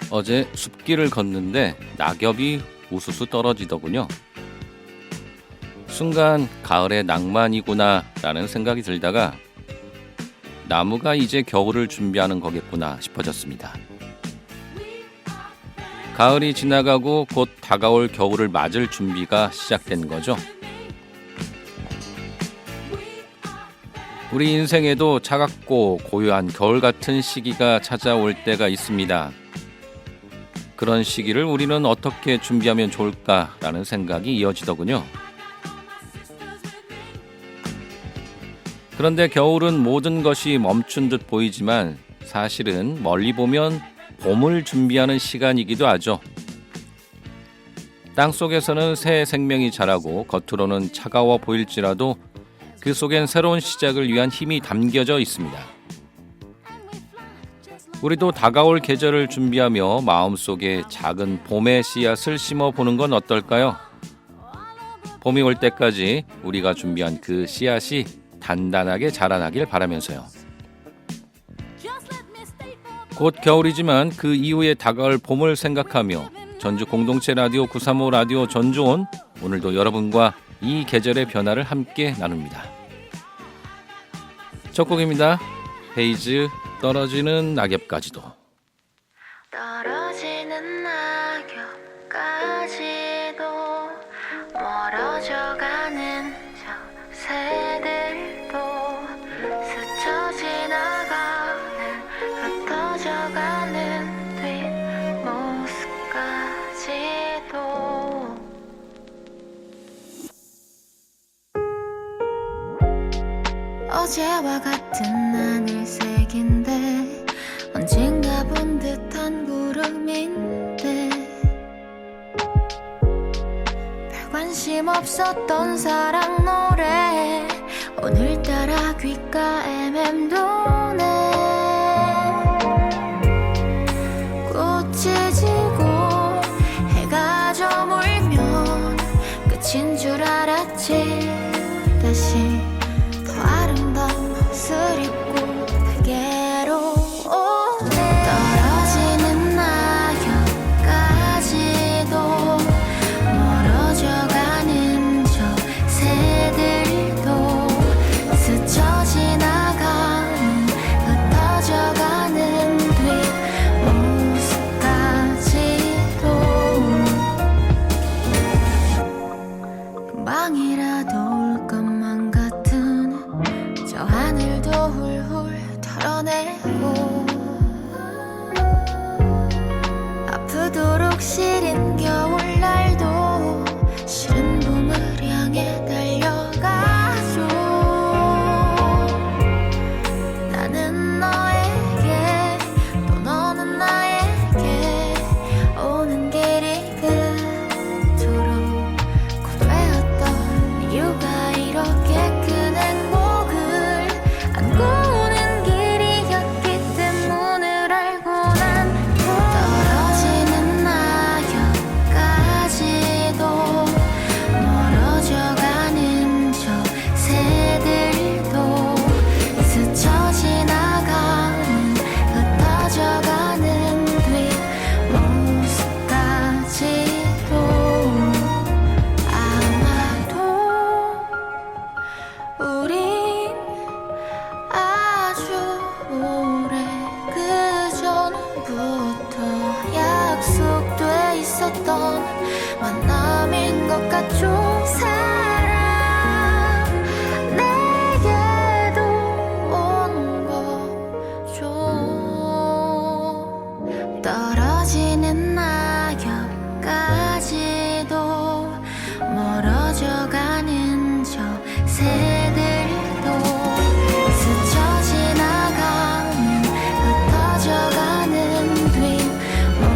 어제 숲길을 걷는데 낙엽이 우수수 떨어지더군요. 순간 가을의 낭만이구나 라는 생각이 들다가 나무가 이제 겨울을 준비하는 거겠구나 싶어졌습니다. 가을이 지나가고 곧 다가올 겨울을 맞을 준비가 시작된 거죠. 우리 인생에도 차갑고 고요한 겨울 같은 시기가 찾아올 때가 있습니다. 그런 시기를 우리는 어떻게 준비하면 좋을까라는 생각이 이어지더군요. 그런데 겨울은 모든 것이 멈춘 듯 보이지만 사실은 멀리 보면 봄을 준비하는 시간이기도 하죠. 땅속에서는 새 생명이 자라고 겉으로는 차가워 보일지라도 그 속엔 새로운 시작을 위한 힘이 담겨져 있습니다. 우리도 다가올 계절을 준비하며 마음속에 작은 봄의 씨앗을 심어보는 건 어떨까요? 봄이 올 때까지 우리가 준비한 그 씨앗이 단단하게 자라나길 바라면서요. 곧 겨울이지만 그 이후에 다가올 봄을 생각하며 전주 공동체 라디오 935 라디오 전주온, 오늘도 여러분과 이 계절의 변화를 함께 나눕니다. 첫 곡입니다. 헤이즈, 떨어지는 낙엽까지도. 떨어지는 낙엽까지도 멀어져가는 저 새들도 스쳐 지나가는 흩어져가는 뒷모습까지도 어제와 같은 하늘색인데 언젠가 본 듯한 구름인데 별 관심 없었던 사랑 노래 오늘따라 귓가에 맴도네. 꽃이 지고 해가 저물면 끝인 줄 알았지. 다시 더 아름다운 옷을 입고 내게로 오네. 떨어지는 낙엽까지도 멀어져가는 저 새들도 스쳐 지나가는 흩어져가는 뒷모습까지도 금방이라도 올 것만 같은 저 하늘도 훌훌 털어내고 아프도록 시린 겨울날도 싫은 봄을 향해 달려가죠. 나는 너에게 또 너는 나에게 오는 길이 그토록 고되었던 이유가 이렇게 큰 행복을 안고 오는 길이었기 때문을 알고 난 떨어지는 낙엽까지도 멀어져가는 저 새들도 스쳐 지나가는 흩어져가는 뒷모습까지도 아마도 우린 아주 오래 그전부터 약속돼 있었던 만남인 것 같죠. 사랑 내게도 온 거죠. 떨어지는 낙엽까지도 멀어져가는 저 새들도 스쳐 지나가는 흩어져가는 뒷모습까지도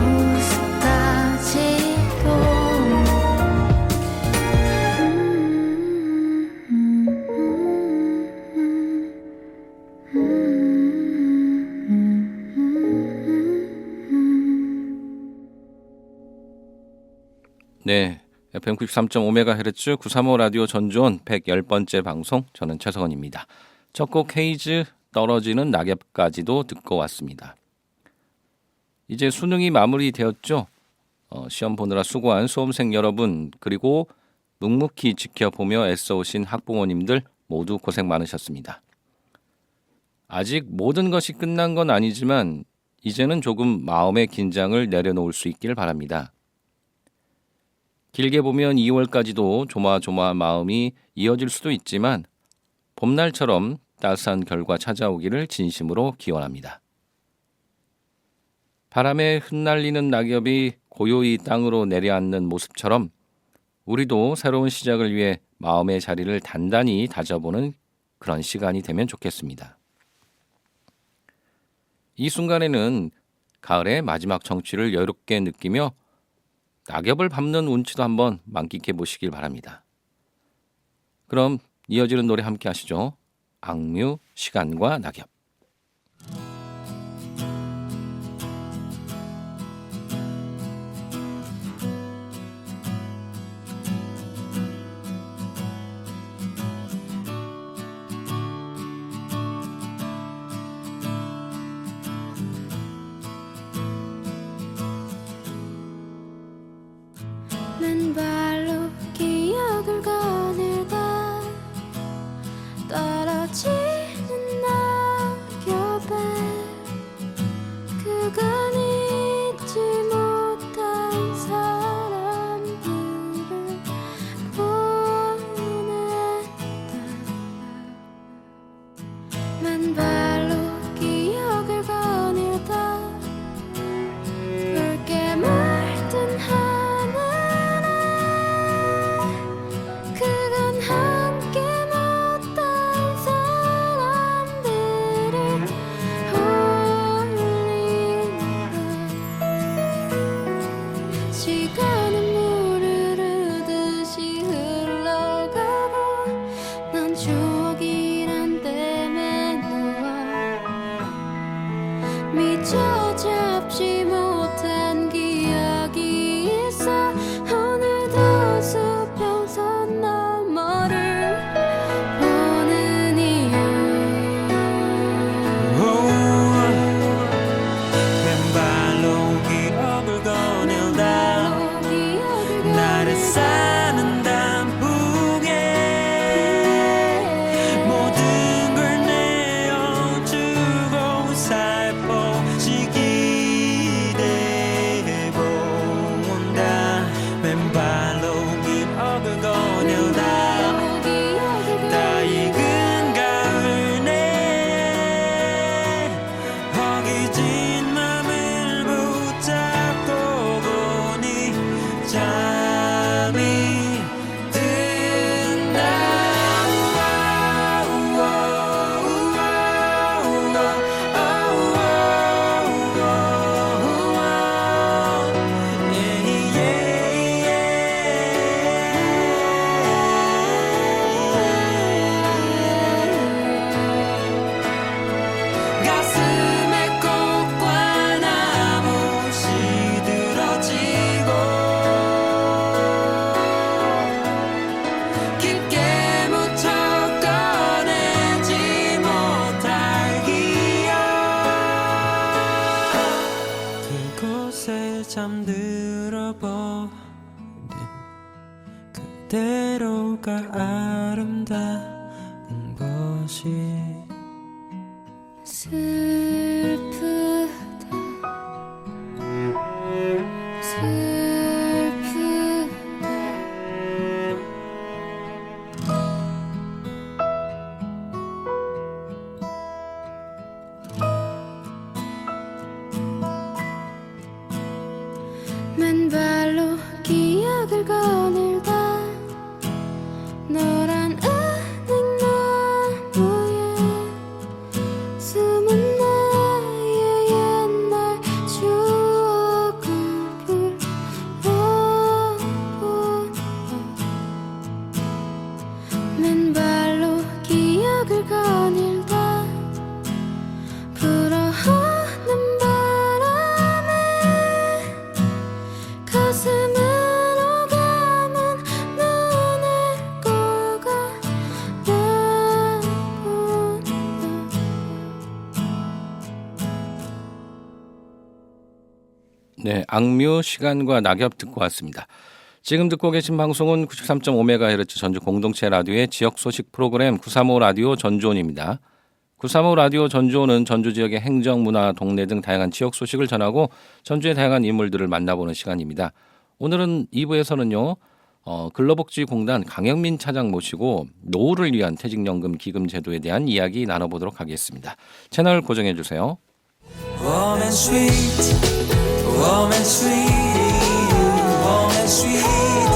네, FM 93.5MHz 935 라디오 전주온 110번째 방송, 저는 최성원입니다. 첫 곡 헤이즈, 떨어지는 낙엽까지도 듣고 왔습니다. 이제 수능이 마무리되었죠. 시험 보느라 수고한 수험생 여러분, 그리고 묵묵히 지켜보며 애써오신 학부모님들 모두 고생 많으셨습니다. 아직 모든 것이 끝난 건 아니지만 이제는 조금 마음의 긴장을 내려놓을 수 있길 바랍니다. 길게 보면 2월까지도 조마조마한 마음이 이어질 수도 있지만 봄날처럼 따스한 결과 찾아오기를 진심으로 기원합니다. 바람에 흩날리는 낙엽이 고요히 땅으로 내려앉는 모습처럼 우리도 새로운 시작을 위해 마음의 자리를 단단히 다져보는 그런 시간이 되면 좋겠습니다. 이 순간에는 가을의 마지막 정취를 여유롭게 느끼며 낙엽을 밟는 운치도 한번 만끽해 보시길 바랍니다. 그럼 이어지는 노래 함께 하시죠. 악뮤, 시간과 낙엽. 맨발로 기억을 거닐다 떨어지는 낙엽에 그간 잊지 못한 사람들을 보냈다. 맨발로 기억을 거닐다 붉게 물든 그간 함께 못한 사람들을 홀린다. 시간은 물을 흐르듯이 흘러가고 난 추억이란 댐에 누워 미처 잡지 못한 기억이 있어. 오늘도 수평선 너머를 보는 이유 맨발로 기억을 거닐다 나를 사는 단풍에 모든 걸 내어주고 살포시 기대해본다. 맨발로 기억을 거닐다 다 익은 가을 내 허기진 맘을 붙잡고 보니 잠이 든다. 가슴에 꽃과 나무 시들어지고 깊게 묻혀 꺼내지 못할 기억 그곳에 잠들어 버린 그대로가 아름다운 것이 슬프다 맨발로 기억을 거닐다 노란 은행 나무에 숨은 나의 옛날 추억을 불러본다. 맨발로 기억을 거닐다 불어오는 바람에 가슴을 오감은 네, 악뮤 시간과 낙엽 듣고 왔습니다. 지금 듣고 계신 방송은 93.5MHz 전주 공동체 라디오의 지역 소식 프로그램 935 라디오 전주온입니다. 935 라디오 전주온은 전주 지역의 행정, 문화, 동네 등 다양한 지역 소식을 전하고 전주의 다양한 인물들을 만나보는 시간입니다. 오늘은 2부에서는요. 근로복지공단 강영민 차장 모시고 노후를 위한 퇴직연금 기금 제도에 대한 이야기 나눠보도록 하겠습니다. 채널 고정해 주세요. Warm and sweet, warm and sweet, warm and sweet,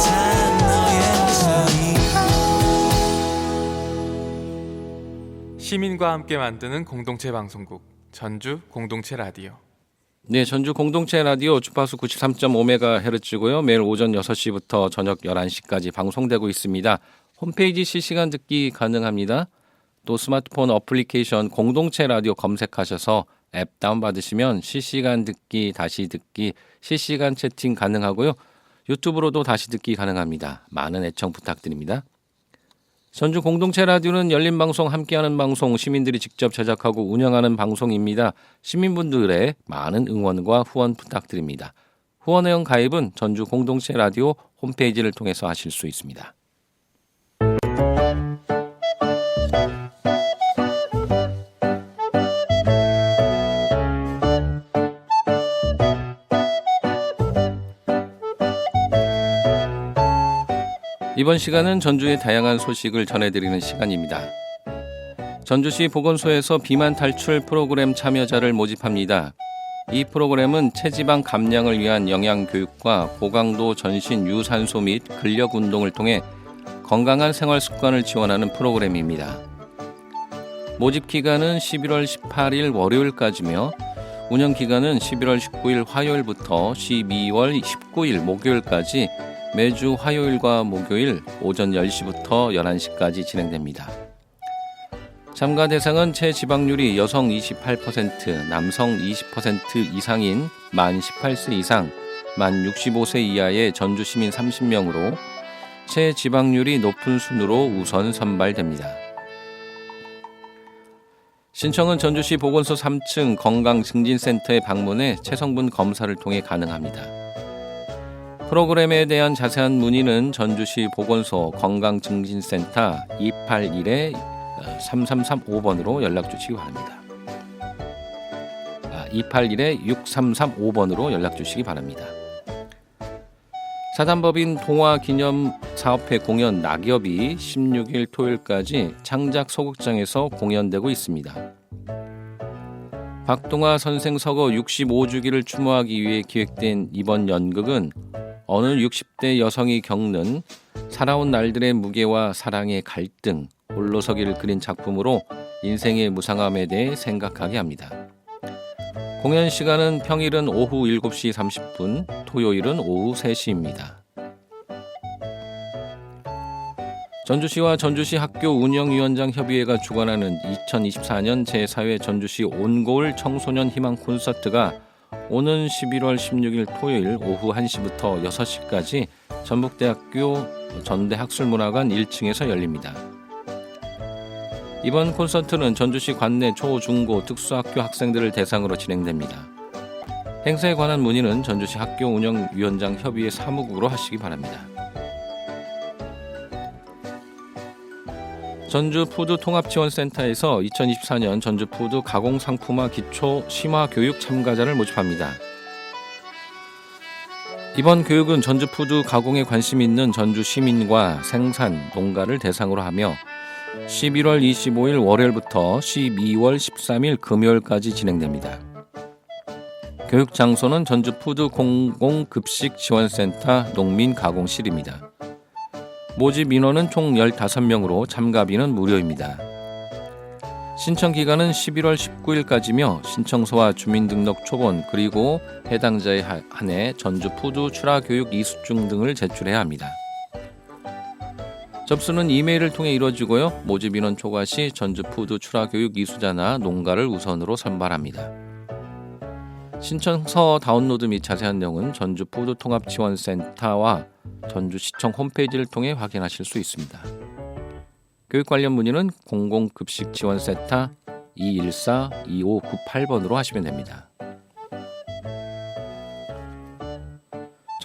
한 너의 목소리. 시민과 함께 만드는 공동체 방송국 전주 공동체 라디오. 네, 전주 공동체 라디오 주파수 93.5MHz고요. 매일 오전 6시부터 저녁 11시까지 방송되고 있습니다. 홈페이지 실시간 듣기 가능합니다. 또 스마트폰 어플리케이션 공동체 라디오 검색하셔서 앱 다운받으시면 실시간 듣기, 다시 듣기, 실시간 채팅 가능하고요. 유튜브로도 다시 듣기 가능합니다. 많은 애청 부탁드립니다. 전주 공동체 라디오는 열린 방송, 함께하는 방송, 시민들이 직접 제작하고 운영하는 방송입니다. 시민분들의 많은 응원과 후원 부탁드립니다. 후원회원 가입은 전주 공동체 라디오 홈페이지를 통해서 하실 수 있습니다. 이번 시간은 전주의 다양한 소식을 전해드리는 시간입니다. 전주시 보건소에서 비만 탈출 프로그램 참여자를 모집합니다. 이 프로그램은 체지방 감량을 위한 영양교육과 고강도 전신 유산소 및 근력 운동을 통해 건강한 생활 습관을 지원하는 프로그램입니다. 모집 기간은 11월 18일 월요일까지며 운영 기간은 11월 19일 화요일부터 12월 19일 목요일까지 매주 화요일과 목요일 오전 10시부터 11시까지 진행됩니다. 참가 대상은 체지방률이 여성 28%, 남성 20% 이상인 만 18세 이상, 만 65세 이하의 전주 시민 30명으로 체지방률이 높은 순으로 우선 선발됩니다. 신청은 전주시 보건소 3층 건강증진센터에 방문해 체성분 검사를 통해 가능합니다. 프로그램에 대한 자세한 문의는 전주시 보건소 건강증진센터 281-3335번으로 연락 주시기 바랍니다. 281-6335번으로 연락 주시기 바랍니다. 사단법인 동화기념사업회 공연 낙엽이 16일 토요일까지 창작 소극장에서 공연되고 있습니다. 박동화 선생 서거 65주기를 추모하기 위해 기획된 이번 연극은 어느 60대 여성이 겪는 살아온 날들의 무게와 사랑의 갈등, 홀로서기를 그린 작품으로 인생의 무상함에 대해 생각하게 합니다. 공연 시간은 평일은 오후 7시 30분, 토요일은 오후 3시입니다. 전주시와 전주시 학교 운영위원장 협의회가 주관하는 2024년 제4회 전주시 온고을 청소년 희망 콘서트가 오는 11월 16일 토요일 오후 1시부터 6시까지 전북대학교 전대학술문화관 1층에서 열립니다. 이번 콘서트는 전주시 관내 초, 중고, 특수학교 학생들을 대상으로 진행됩니다. 행사에 관한 문의는 전주시 학교운영위원장 협의회 사무국으로 하시기 바랍니다. 전주푸드통합지원센터에서 2024년 전주푸드 가공상품화 기초 심화교육 참가자를 모집합니다. 이번 교육은 전주푸드 가공에 관심 있는 전주 시민과 생산, 농가를 대상으로 하며 11월 25일 월요일부터 12월 13일 금요일까지 진행됩니다. 교육 장소는 전주푸드 공공급식지원센터 농민가공실입니다. 모집 인원은 총 15명으로 참가비는 무료입니다. 신청 기간은 11월 19일까지며 신청서와 주민등록 초본 그리고 해당자에 한해 전주푸드 출하교육 이수증 등을 제출해야 합니다. 접수는 이메일을 통해 이루어지고요. 모집 인원 초과 시 전주푸드 출하교육 이수자나 농가를 우선으로 선발합니다. 신청서 다운로드 및 자세한 내용은 전주푸드통합지원센터와 전주시청 홈페이지를 통해 확인하실 수 있습니다. 교육 관련 문의는 공공급식지원센터 214-2598번으로 하시면 됩니다.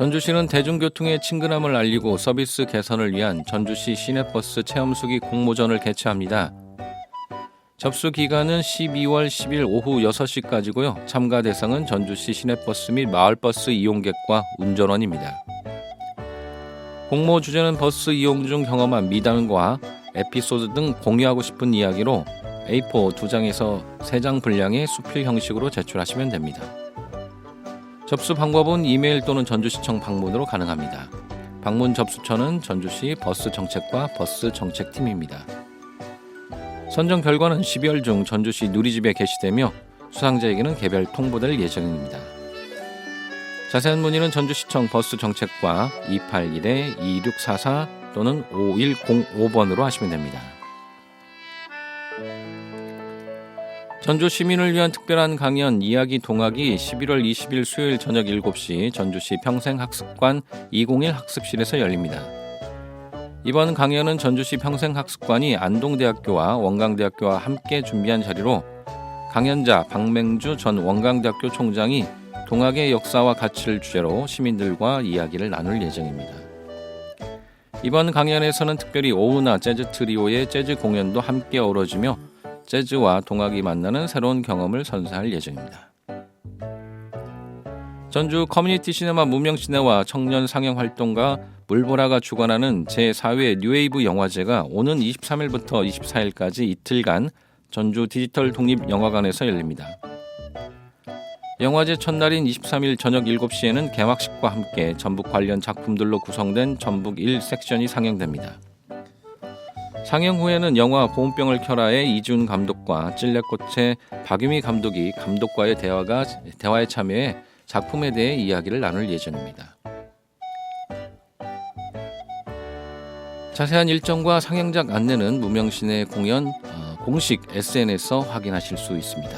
전주시는 대중교통의 친근함을 알리고 서비스 개선을 위한 전주시 시내버스 체험수기 공모전을 개최합니다. 접수 기간은 12월 10일 오후 6시까지고요. 참가 대상은 전주시 시내버스 및 마을버스 이용객과 운전원입니다. 공모 주제는 버스 이용 중 경험한 미담과 에피소드 등 공유하고 싶은 이야기로 A4 2장에서 3장 분량의 수필 형식으로 제출하시면 됩니다. 접수 방법은 이메일 또는 전주시청 방문으로 가능합니다. 방문 접수처는 전주시 버스정책과 버스정책팀입니다. 선정 결과는 12월 중 전주시 누리집에 게시되며 수상자에게는 개별 통보될 예정입니다. 자세한 문의는 전주시청 버스정책과 281-2644 또는 5105번으로 하시면 됩니다. 전주 시민을 위한 특별한 강연 이야기 동학이 11월 20일 수요일 저녁 7시 전주시 평생학습관 201 학습실에서 열립니다. 이번 강연은 전주시 평생학습관이 안동대학교와 원광대학교와 함께 준비한 자리로 강연자 박맹주 전 원광대학교 총장이 동학의 역사와 가치를 주제로 시민들과 이야기를 나눌 예정입니다. 이번 강연에서는 특별히 오우나 재즈 트리오의 재즈 공연도 함께 어우러지며 재즈와 동학이 만나는 새로운 경험을 선사할 예정입니다. 전주 커뮤니티 시네마 무명시네와 청년 상영활동가 물보라가 주관하는 제4회 뉴웨이브 영화제가 오는 23일부터 24일까지 이틀간 전주 디지털 독립영화관에서 열립니다. 영화제 첫날인 23일 저녁 7시에는 개막식과 함께 전북 관련 작품들로 구성된 전북 1 섹션이 상영됩니다. 상영 후에는 영화 보온병을 켜라의 이준 감독과 찔레꽃의 박유미 감독이 감독과의 대화에 참여해 작품에 대해 이야기를 나눌 예정입니다. 자세한 일정과 상영작 안내는 무명시내 공연 공식 SNS에서 확인하실 수 있습니다.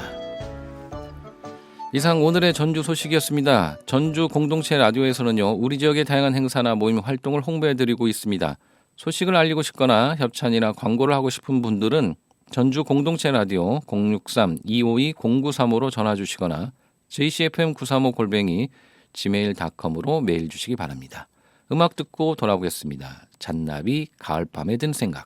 이상 오늘의 전주 소식이었습니다. 전주 공동체 라디오에서는요, 우리 지역의 다양한 행사나 모임 활동을 홍보해드리고 있습니다. 소식을 알리고 싶거나 협찬이나 광고를 하고 싶은 분들은 전주 공동체 라디오 063-252-0935로 전화 주시거나 jcfm935@gmail.com으로 메일 주시기 바랍니다. 음악 듣고 돌아오겠습니다. 잔나비 가을밤에 든 생각.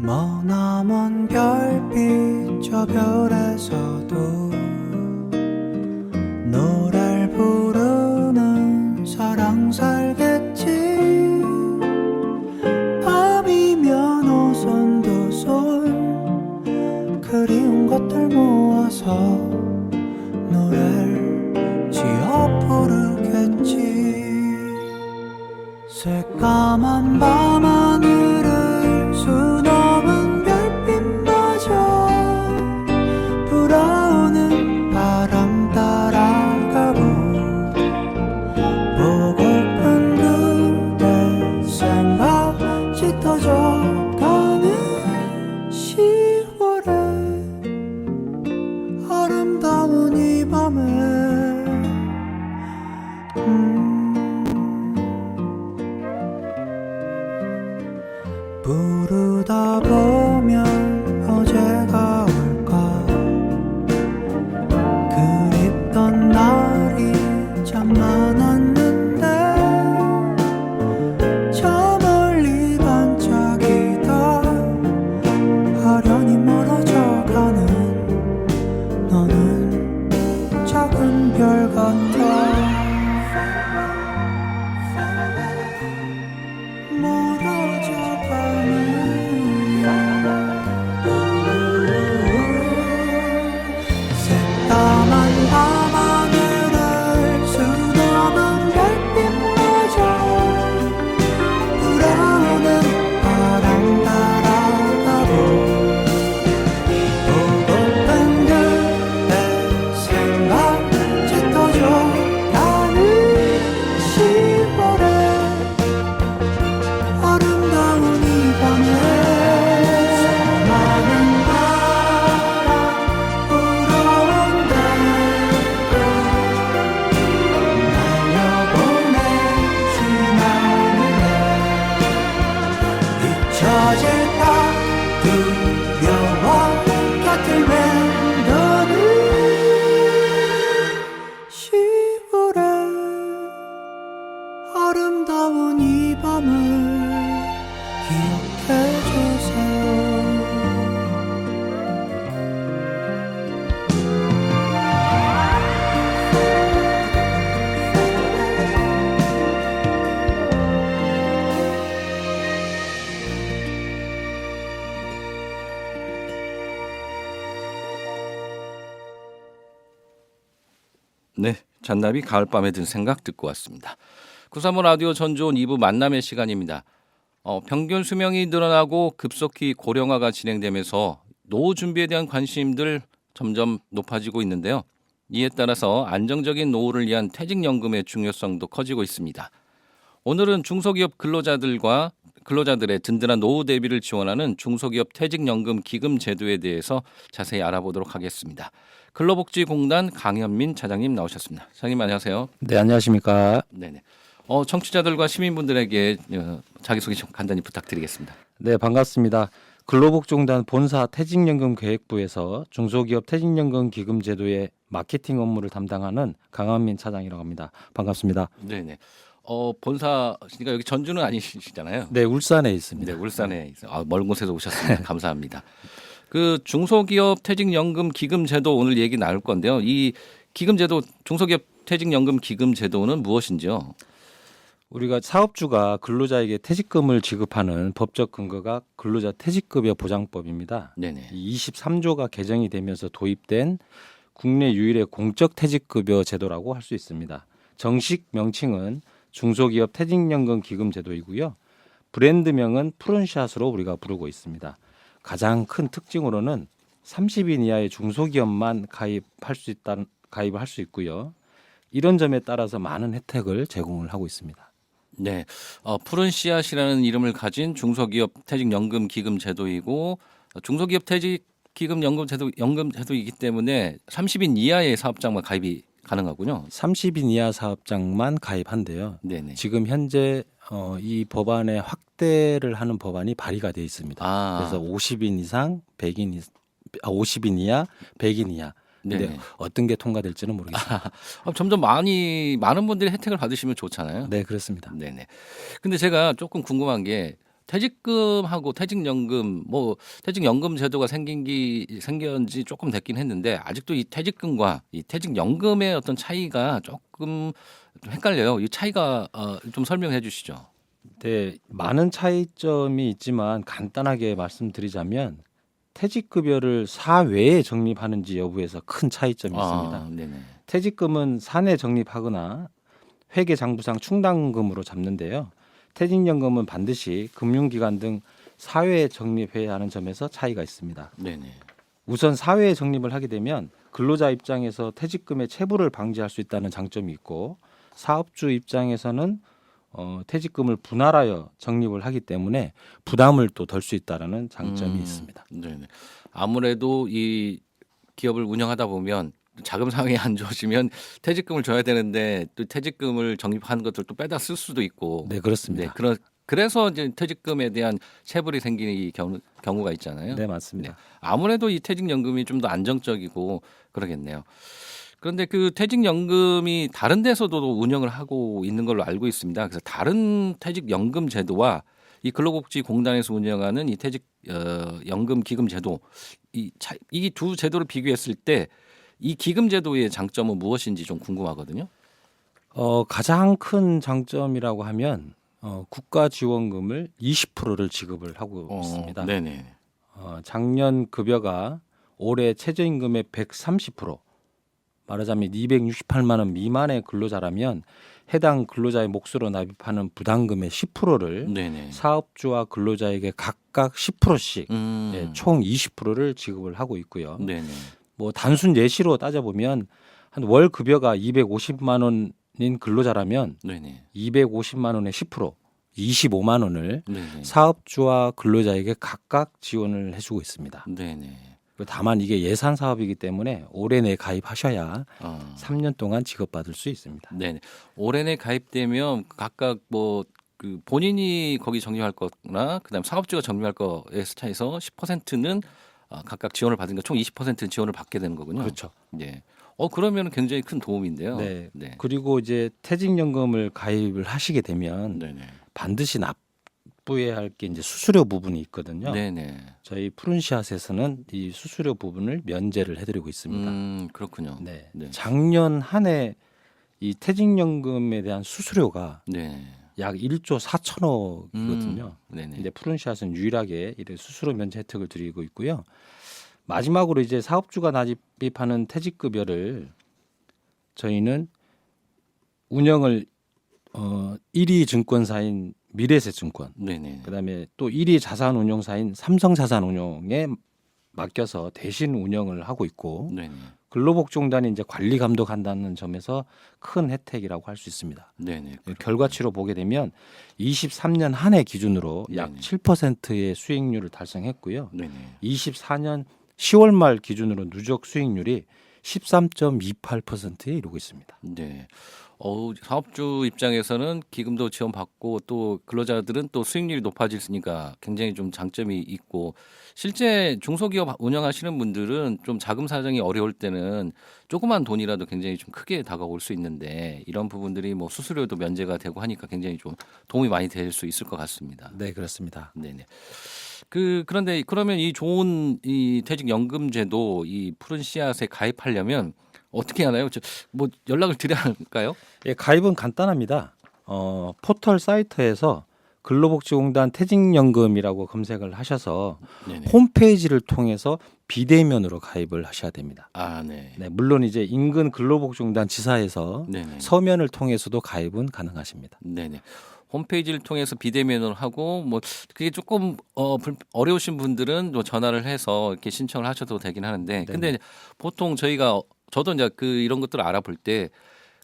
머나먼 별빛 저 별에서도 노래를 부르는 사랑 살겠지. 밤이면 오손도손 그리운 것들 모아서 노래를 지어 부르겠지. 새까만 밤하늘을 수놓은 별빛마저 불어오는 바람 따라가고 보고픈 그대 생각 짙어져 가는 10월에 아름다운 이 밤에 부르다 보면 어제가 올까. 그립던 날이 참 많았는데 저 멀리 반짝이다 아련히 멀어져가는 너는 작은 별 같아. 새까만 밤하늘을 수놓은 별빛마저 불어오는 바람 따라가고 보고픈 그대 생각 짙어져 잔나비 가을밤에 든 생각 듣고 왔습니다. 935 라디오 전주온 2부 만남의 시간입니다. 평균 수명이 늘어나고 급속히 고령화가 진행되면서 노후 준비에 대한 관심들 점점 높아지고 있는데요. 이에 따라서 안정적인 노후를 위한 퇴직연금의 중요성도 커지고 있습니다. 오늘은 중소기업 근로자들의 든든한 노후 대비를 지원하는 중소기업 퇴직연금 기금 제도에 대해서 자세히 알아보도록 하겠습니다. 근로복지공단 강현민 차장님 나오셨습니다. 차장님 안녕하세요. 네, 안녕하십니까. 네네. 청취자들과 시민분들에게 자기소개 좀 간단히 부탁드리겠습니다. 네, 반갑습니다. 근로복지공단 본사 퇴직연금 계획부에서 중소기업 퇴직연금 기금 제도의 마케팅 업무를 담당하는 강한민 차장이라고 합니다. 반갑습니다. 네네. 본사시니까 여기 전주는 아니시잖아요. 네, 울산에 있습니다. 네, 울산에 있어요. 먼 곳에서 오셨습니다. 감사합니다. 그 중소기업 퇴직연금 기금 제도 오늘 얘기 나눌 건데요. 이 기금 제도 중소기업 퇴직연금 기금 제도는 무엇인지요? 우리가 사업주가 근로자에게 퇴직금을 지급하는 법적 근거가 근로자 퇴직급여 보장법입니다. 네네. 이 23조가 개정이 되면서 도입된 국내 유일의 공적 퇴직급여 제도라고 할 수 있습니다. 정식 명칭은 중소기업 퇴직연금 기금 제도이고요. 브랜드명은 푸른샷으로 우리가 부르고 있습니다. 가장 큰 특징으로는 30인 이하의 중소기업만 가입을 할 수 있고요. 이런 점에 따라서 많은 혜택을 제공을 하고 있습니다. 네, 푸른 씨앗이라는 이름을 가진 중소기업 퇴직연금 기금 제도이고 중소기업 퇴직 기금 연금 제도이기 때문에 30인 이하의 사업장만 가입이 가능하군요. 30인 이하 사업장만 가입한대요. 네네. 지금 현재 이 법안에 확대를 하는 법안이 발의가 돼 있습니다. 그래서 50인 이상, 50인 이하, 100인 이하. 근데 네네. 어떤 게 통과될지는 모르겠습니다. 점점 많은 분들이 혜택을 받으시면 좋잖아요. 네, 그렇습니다. 네네. 근데 제가 조금 궁금한 게 퇴직금하고 퇴직연금 퇴직연금 제도가 생긴 지 조금 됐긴 했는데 아직도 이 퇴직금과 이 퇴직연금의 어떤 차이가 조금 좀 헷갈려요. 이 차이가 좀 설명해 주시죠. 네, 많은 차이점이 있지만 간단하게 말씀드리자면 퇴직급여를 사외에 적립하는지 여부에서 큰 차이점이 있습니다. 네네. 퇴직금은 사내 적립하거나 회계장부상 충당금으로 잡는데요. 퇴직연금은 반드시 금융기관 등 사회에 적립해야 하는 점에서 차이가 있습니다. 네네. 우선 사회에 적립을 하게 되면 근로자 입장에서 퇴직금의 체불을 방지할 수 있다는 장점이 있고 사업주 입장에서는 퇴직금을 분할하여 적립을 하기 때문에 부담을 또 덜 수 있다는 장점이 있습니다. 네네. 아무래도 이 기업을 운영하다 보면 자금 상황이 안 좋으시면 퇴직금을 줘야 되는데 또 퇴직금을 적립하는 것들 또 빼다 쓸 수도 있고. 네, 그렇습니다. 그래서 이제 퇴직금에 대한 체불이 생기는 경우가 있잖아요. 네, 맞습니다. 아무래도 이 퇴직연금이 좀 더 안정적이고 그러겠네요. 그런데 그 퇴직연금이 다른 데서도 운영을 하고 있는 걸로 알고 있습니다. 그래서 다른 퇴직연금 제도와 이 근로복지공단에서 운영하는 이 퇴직연금 기금 제도 이 두 제도를 비교했을 때 이 기금 제도의 장점은 무엇인지 좀 궁금하거든요. 가장 큰 장점이라고 하면 국가 지원금을 20%를 지급을 하고 있습니다. 네네. 작년 급여가 올해 최저임금의 130%, 말하자면 268만 원 미만의 근로자라면 해당 근로자의 몫으로 납입하는 부담금의 10%를 네네. 사업주와 근로자에게 각각 10%씩 총 20%를 지급을 하고 있고요. 네네. 뭐 단순 예시로 따져보면 한 월 급여가 250만 원인 근로자라면 네네. 250만 원의 10%, 25만 원을 네네. 사업주와 근로자에게 각각 지원을 해주고 있습니다. 네네. 다만 이게 예산 사업이기 때문에 올해 내 가입하셔야 3년 동안 지급받을 수 있습니다. 네. 올해 내 가입되면 각각 그 본인이 거기 적립할 거나 그다음 사업주가 적립할 거에 차이서 10%는 각각 지원을 받으니까 총 20% 지원을 받게 되는 거군요. 그렇죠. 예. 그러면 굉장히 큰 도움인데요. 네. 네. 그리고 이제 퇴직연금을 가입을 하시게 되면 네네. 반드시 납부해야 할 게 이제 수수료 부분이 있거든요. 네네. 저희 푸른씨앗에서는 이 수수료 부분을 면제를 해드리고 있습니다. 그렇군요. 네. 네. 작년 한 해 이 퇴직연금에 대한 수수료가 네. 약 1조 4천억이거든요. 네네. 근데 푸른씨앗은 유일하게 이런 수수료 면제 혜택을 드리고 있고요. 마지막으로 이제 사업주가 납입하는 퇴직급여를 저희는 운영을 1위 증권사인 미래에셋증권, 네네. 그다음에 또 1위 자산운용사인 삼성자산운용에 맡겨서 대신 운영을 하고 있고 네네. 근로복지공단이 이제 관리 감독한다는 점에서 큰 혜택이라고 할 수 있습니다. 네네. 결과치로 보게 되면 23년 한 해 기준으로 약 네네. 7%의 수익률을 달성했고요. 네네. 24년 10월 말 기준으로 누적 수익률이 13.28%에 이르고 있습니다. 네. 사업주 입장에서는 기금도 지원받고 또 근로자들은 또 수익률이 높아지니까 굉장히 좀 장점이 있고 실제 중소기업 운영하시는 분들은 좀 자금 사정이 어려울 때는 조그만 돈이라도 굉장히 좀 크게 다가올 수 있는데 이런 부분들이 뭐 수수료도 면제가 되고 하니까 굉장히 좀 도움이 많이 될 수 있을 것 같습니다. 네, 그렇습니다. 네네. 그런데 그러면 이 좋은 이 퇴직연금제도 이 푸른 씨앗에 가입하려면 어떻게 하나요? 뭐 연락을 드려야 할까요? 예, 가입은 간단합니다. 포털 사이트에서 근로복지공단 퇴직연금이라고 검색을 하셔서 네네. 홈페이지를 통해서 비대면으로 가입을 하셔야 됩니다. 아, 네. 네, 물론 이제 인근 근로복지공단 지사에서 네네. 서면을 통해서도 가입은 가능하십니다. 네네. 홈페이지를 통해서 비대면으로 하고 뭐 그게 조금 어려우신 분들은 또 전화를 해서 이렇게 신청을 하셔도 되긴 하는데 근데 보통 저도 이제 이런 것들을 알아볼 때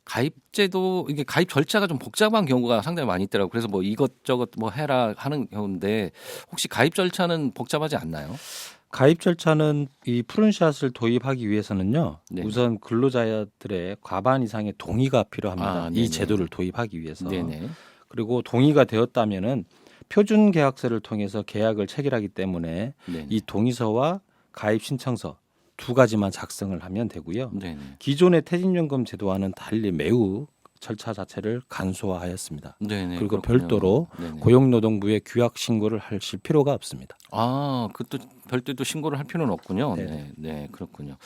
가입제도 이게 가입 절차가 좀 복잡한 경우가 상당히 많이 있더라고요. 그래서 뭐 이것저것 뭐 해라 하는 경우인데 혹시 가입 절차는 복잡하지 않나요? 가입 절차는 이 푸른샷을 도입하기 위해서는요. 네. 우선 근로자들의 과반 이상의 동의가 필요합니다. 아, 이 네네. 제도를 도입하기 위해서. 네네. 그리고 동의가 되었다면은 표준 계약서를 통해서 계약을 체결하기 때문에 네네. 이 동의서와 가입 신청서 두 가지만 작성을 하면 되고요. 네네. 기존의 퇴직연금 제도와는 달리 매우 절차 자체를 간소화하였습니다. 네네. 그리고 그렇군요. 별도로 네네. 고용노동부에 규약 신고를 하실 필요가 없습니다. 아, 그것도 별도로 신고를 할 필요는 없군요. 네. 네, 네, 그렇군요.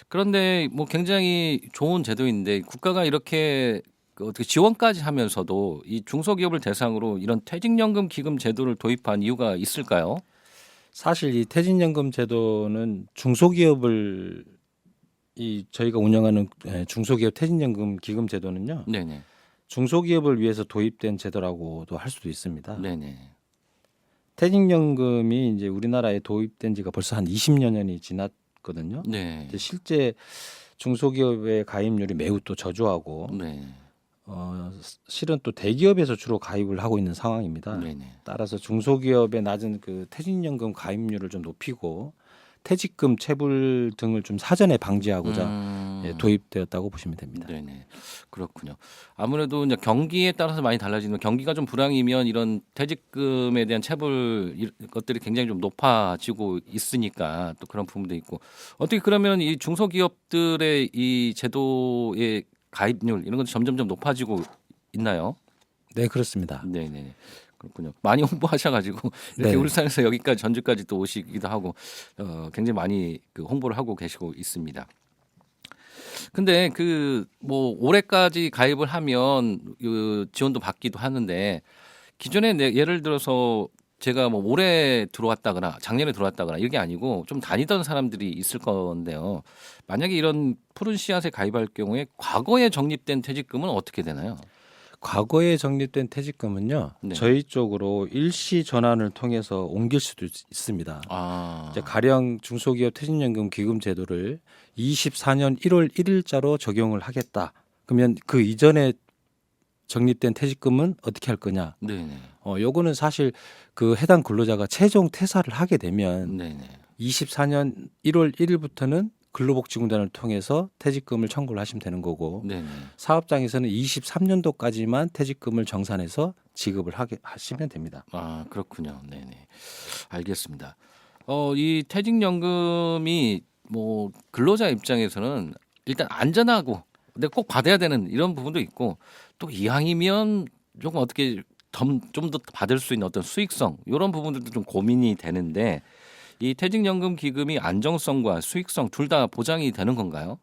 그런데 뭐 굉장히 좋은 제도인데 국가가 이렇게 어떻게 지원까지 하면서도 이 중소기업을 대상으로 이런 퇴직연금 기금 제도를 도입한 이유가 있을까요? 사실 이 퇴직연금 제도는 중소기업을 저희가 운영하는 중소기업 퇴직연금 기금 제도는요. 네네. 중소기업을 위해서 도입된 제도라고도 할 수도 있습니다. 네네. 퇴직연금이 이제 우리나라에 도입된 지가 벌써 한 20여 년이 지났거든요. 네. 이제 실제 중소기업의 가입률이 매우 또 저조하고 네. 실은 또 대기업에서 주로 가입을 하고 있는 상황입니다. 네네. 따라서 중소기업의 낮은 그 퇴직연금 가입률을 좀 높이고 퇴직금 체불 등을 좀 사전에 방지하고자 도입되었다고 보시면 됩니다. 네네. 그렇군요. 아무래도 이제 경기에 따라서 많이 달라지는 경기가 좀 불황이면 이런 퇴직금에 대한 체불 것들이 굉장히 좀 높아지고 있으니까 또 그런 부분도 있고 어떻게 그러면 이 중소기업들의 이 제도의 가입률 이런 것도 점점점 높아지고 있나요? 네, 그렇습니다. 네네. 그렇군요. 많이 홍보하셔가지고 이렇게 네. 울산에서 여기까지 전주까지 또 오시기도 하고 굉장히 많이 홍보를 하고 계시고 있습니다. 근데 뭐 올해까지 가입을 하면 지원도 받기도 하는데 기존에 예를 들어서 제가 뭐 올해 들어왔다거나 작년에 들어왔다거나 이게 아니고 좀 다니던 사람들이 있을 건데요. 만약에 이런 푸른 씨앗에 가입할 경우에 과거에 적립된 퇴직금은 어떻게 되나요? 과거에 적립된 퇴직금은요. 네. 저희 쪽으로 일시 전환을 통해서 옮길 수도 있습니다. 아, 이제 가령 중소기업 퇴직연금 기금 제도를 24년 1월 1일자로 적용을 하겠다. 그러면 그 이전에 적립된 퇴직금은 어떻게 할 거냐? 네네. 요거는 사실 그 해당 근로자가 최종 퇴사를 하게 되면 네네. 24년 1월 1일부터는 근로복지공단을 통해서 퇴직금을 청구를 하시면 되는 거고 네네. 사업장에서는 23년도까지만 퇴직금을 정산해서 지급을 하시면 됩니다. 아, 그렇군요. 네네. 알겠습니다. 이 퇴직연금이 뭐 근로자 입장에서는 일단 안전하고 근데 꼭 받아야 되는 이런 부분도 있고 또 이왕이면 조금 어떻게 좀 더 받을 수 있는 어떤 수익성 이런 부분들도 좀 고민이 되는데 이 퇴직연금 기금이 안정성과 수익성 둘 다 보장이 되는 건가요?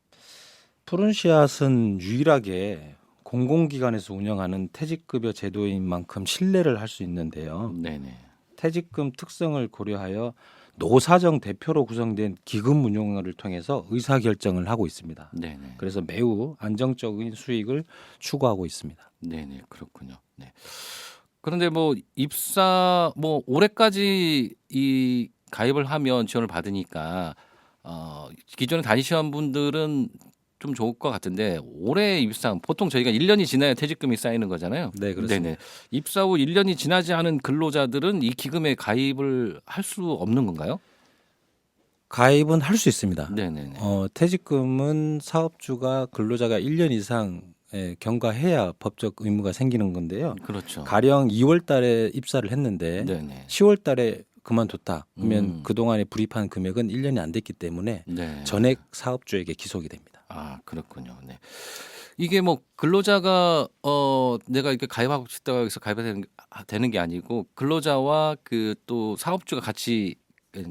푸른 씨앗은 유일하게 공공기관에서 운영하는 퇴직급여 제도인 만큼 신뢰를 할 수 있는데요. 네네. 퇴직금 특성을 고려하여 노사정 대표로 구성된 기금 운용을 통해서 의사 결정을 하고 있습니다. 네네. 그래서 매우 안정적인 수익을 추구하고 있습니다. 네네. 그렇군요. 네. 그런데 뭐 입사 뭐 올해까지 이 가입을 하면 지원을 받으니까 기존에 다니시는 분들은 좀 좋을 것 같은데 올해 입사 보통 저희가 1년이 지나야 퇴직금이 쌓이는 거잖아요. 네, 그렇습니다. 네네. 입사 후 1년이 지나지 않은 근로자들은 이 기금에 가입을 할 수 없는 건가요? 가입은 할 수 있습니다. 네네네. 퇴직금은 사업주가 근로자가 1년 이상 경과해야 법적 의무가 생기는 건데요. 그렇죠. 가령 2월 달에 입사를 했는데 네네. 10월 달에 그만뒀다. 그러면 음. 그동안에 불입한 금액은 1년이 안 됐기 때문에 네. 전액 사업주에게 기속이 됩니다. 아, 그렇군요. 네. 이게 뭐 근로자가 내가 이렇게 가입하고 싶다고 해서 가입되는 게 아니고 근로자와 그 또 사업주가 같이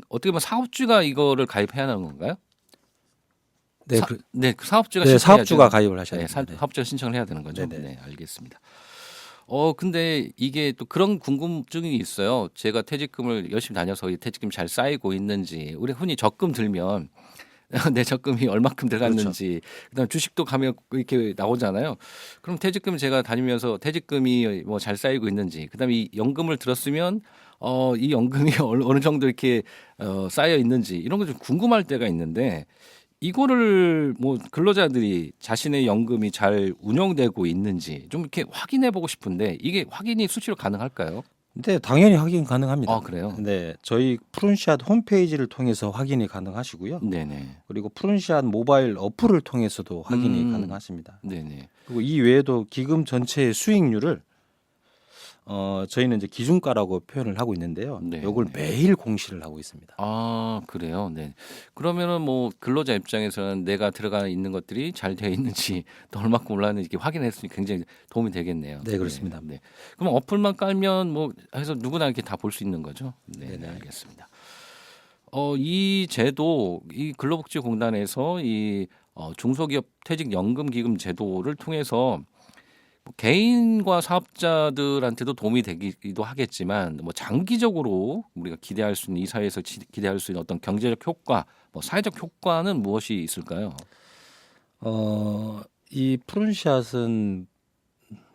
어떻게 보면 사업주가 이거를 가입해야 하는 건가요? 네, 네, 그 사업주가 네, 신청해야 사업주가 되는- 가입을 하셔야 네, 됩니다. 네. 사업주가 신청을 해야 되는 거죠. 네네. 네, 알겠습니다. 근데 이게 또 그런 궁금증이 있어요. 제가 퇴직금을 열심히 다녀서 이 퇴직금 잘 쌓이고 있는지, 우리 흔히 적금 들면 내 적금이 얼마큼 들어갔는지, 그다음 주식도 가면 이렇게 나오잖아요. 그럼 퇴직금 제가 다니면서 퇴직금이 뭐 잘 쌓이고 있는지, 그다음에 이 연금을 들었으면 이 연금이 어느 정도 이렇게 쌓여 있는지 이런 거 좀 궁금할 때가 있는데 이거를 뭐 근로자들이 자신의 연금이 잘 운영되고 있는지 좀 이렇게 확인해 보고 싶은데 이게 확인이 수시로 가능할까요? 네, 당연히 확인 가능합니다. 아, 그래요? 네, 저희 푸른샷 홈페이지를 통해서 확인이 가능하시고요. 네네. 그리고 푸른샷 모바일 어플을 통해서도 확인이 음. 가능하십니다. 네네. 그리고 이 외에도 기금 전체의 수익률을 저희는 이제 기준가라고 표현을 하고 있는데요. 네, 이걸 네. 매일 공시를 하고 있습니다. 아, 그래요. 네. 그러면은 뭐 근로자 입장에서는 내가 들어가 있는 것들이 잘 되어 있는지 또 얼마큼 올랐는지 이렇게 확인했으니 굉장히 도움이 되겠네요. 네, 그렇습니다. 네. 그럼 어플만 깔면 뭐 해서 누구나 이렇게 다 볼 수 있는 거죠? 네, 네네. 알겠습니다. 이 제도, 이 근로복지공단에서 이 중소기업 퇴직연금 기금 제도를 통해서 뭐 개인과 사업자들한테도 도움이 되기도 하겠지만 뭐 장기적으로 우리가 기대할 수 있는 이 사회에서 기대할 수 있는 어떤 경제적 효과, 뭐 사회적 효과는 무엇이 있을까요? 이 푸른샷은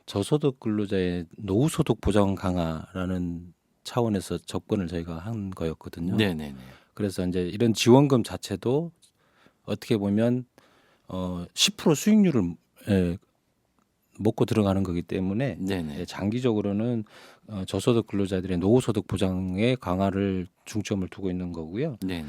저소득 근로자의 노후소득 보장 강화라는 차원에서 접근을 저희가 한 거였거든요. 네네네. 그래서 이제 이런 지원금 자체도 어떻게 보면 10% 수익률을 먹고 들어가는 거기 때문에 네네. 장기적으로는 저소득 근로자들의 노후소득 보장에 강화를 중점을 두고 있는 거고요. 네네.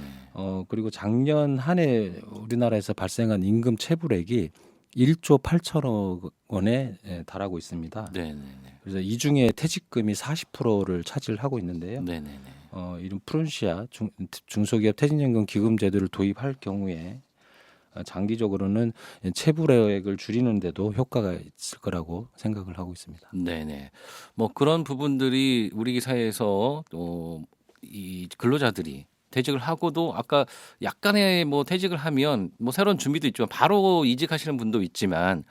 그리고 작년 한 해 우리나라에서 발생한 임금 체불액이 1조 8천억 원에 달하고 있습니다. 네네네. 그래서 이 중에 퇴직금이 40%를 차지하고 있는데요. 네네네. 이런 푸른시아 중소기업 퇴직연금 기금 제도를 도입할 경우에 장기적으로는 체불액을 줄이는데도 효과가 있을 거라고 생각을 하고 있습니다. 네네. 뭐 그런 부분들이 우리 사회에서 또 이 근로자들이 퇴직을 하고도 아까 약간의 뭐 퇴직을 하면 뭐 새로운 준비도 있지만 바로 이직하시는 분도 있지만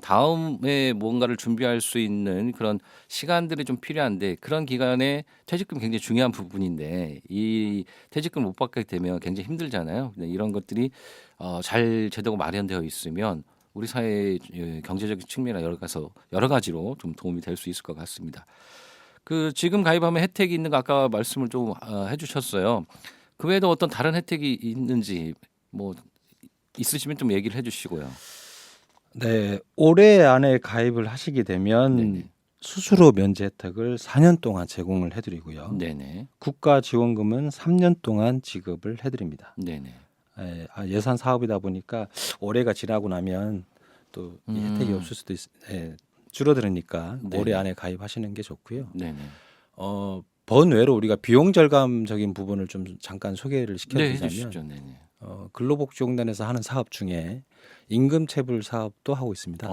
다음에 뭔가를 준비할 수 있는 그런 시간들이 좀 필요한데 그런 기간에 퇴직금 굉장히 중요한 부분인데 이 퇴직금 못 받게 되면 굉장히 힘들잖아요. 근데 이런 것들이 잘 제도가 마련되어 있으면 우리 사회의 경제적인 측면이나 여러 가지로 좀 도움이 될 수 있을 것 같습니다. 그 지금 가입하면 혜택이 있는 거 아까 말씀을 좀 해주셨어요. 그 외에도 어떤 다른 혜택이 있는지 뭐 있으시면 좀 얘기를 해주시고요. 네, 올해 안에 가입을 하시게 되면 네네. 수수료 면제 혜택을 4년 동안 제공을 해드리고요. 네네. 국가 지원금은 3년 동안 지급을 해드립니다. 네네. 예산 사업이다 보니까 올해가 지나고 나면 또 이 혜택이 음. 없을 수도 줄어들으니까 네네. 올해 안에 가입하시는 게 좋고요. 네네. 번외로 우리가 비용 절감적인 부분을 좀 잠깐 소개를 네, 시켜드리자면 해주시죠. 네네. 근로복지공단에서 하는 사업 중에 임금 체불 사업도 하고 있습니다.